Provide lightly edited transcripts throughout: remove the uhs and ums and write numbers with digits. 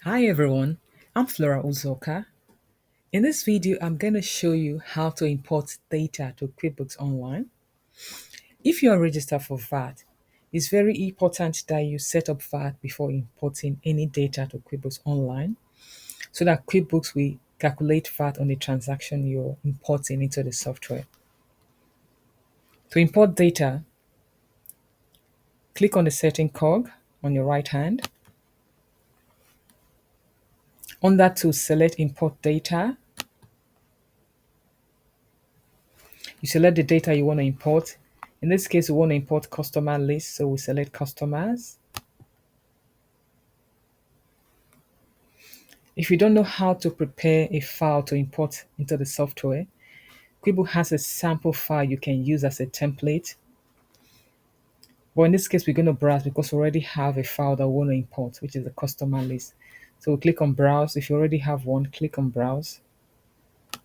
Hi everyone, I'm Flora Uzoka. In this video, I'm going to show you how to import data to QuickBooks Online. If you are registered for VAT, it's very important that you set up VAT before importing any data to QuickBooks Online so that QuickBooks will calculate VAT on the transaction you're importing into the software. To import data, click on the setting cog on your right hand. On that to select import data, you select the data you want to import. In this case, we want to import customer list, so we select customers. If you don't know how to prepare a file to import into the software, QuickBooks has a sample file you can use as a template. But in this case, we're going to browse because we already have a file that we want to import, which is the customer list. So we click on browse. If you already have one, click on browse. So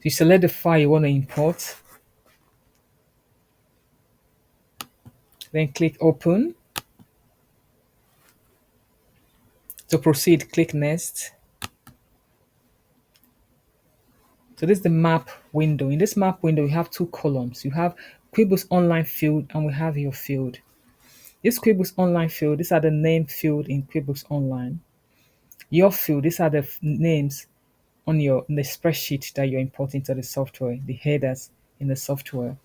you select the file you want to import, then click open. To proceed, click next. So this is the map window. In this map window, we have two columns. You have QuickBooks Online field and we have your field. This QuickBooks Online field, these are the name field in QuickBooks Online. Your field, these are the names on in the spreadsheet that you're importing to the software, the headers in the software.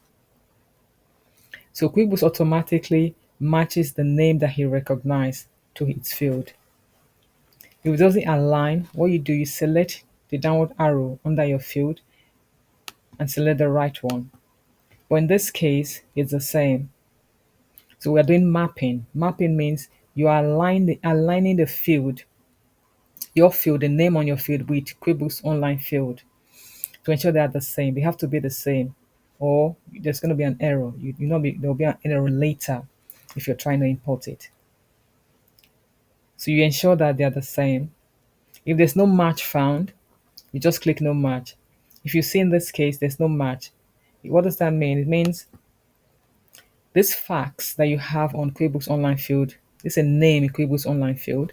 So QuickBooks automatically matches the name that he recognized to its field. If it doesn't align, what you do, you select the downward arrow under your field and select the right one. But in this case, it's the same. So we are doing mapping. Mapping means you are aligning the field, your field, the name on your field with QuickBooks Online field to ensure they are the same. They have to be the same, or there's going to be an error. There'll be an error later if you're trying to import it. So you ensure that they are the same. If there's no match found, you just click no match. If you see in this case there's no match, what does that mean? It means this fax that you have on QuickBooks Online field, this is a name in QuickBooks Online field.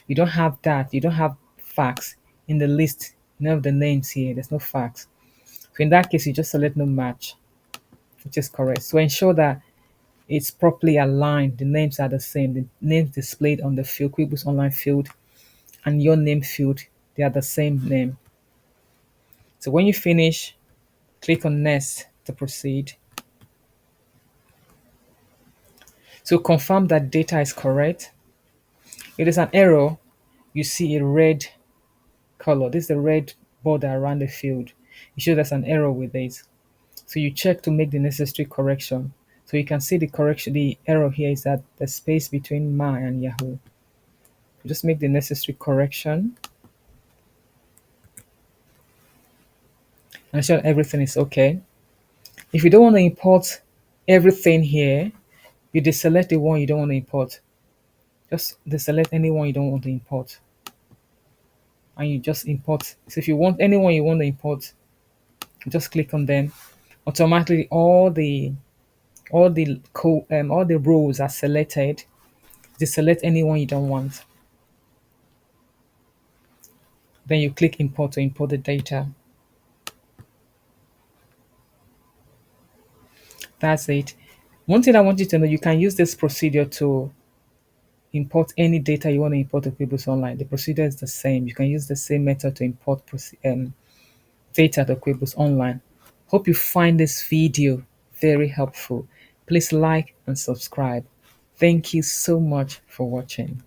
You don't have that. You don't have fax in the list. None of the names here. There's no fax. So in that case, you just select no match, which is correct. So ensure that it's properly aligned. The names are the same. The names displayed on the field, QuickBooks Online field, and your name field, they are the same name. So when you finish, click on next to proceed. So confirm that data is correct. If there's an error, you see a red color. This is the red border around the field. You show there's an error with this. So you check to make the necessary correction. So you can see the error here is that the space between my and Yahoo. You just make the necessary correction and ensure everything is okay. If you don't want to import everything here, you deselect the one you don't want to import. Just deselect any one you don't want to import. And you just import. So if you want anyone you want to import, you just click on them. Automatically all the rows are selected. Deselect anyone you don't want. Then you click import to import the data. That's it. One thing I want you to know, you can use this procedure to import any data you want to import to QuickBooks Online. The procedure is the same. You can use the same method to import data to QuickBooks Online. Hope you find this video very helpful. Please like and subscribe. Thank you so much for watching.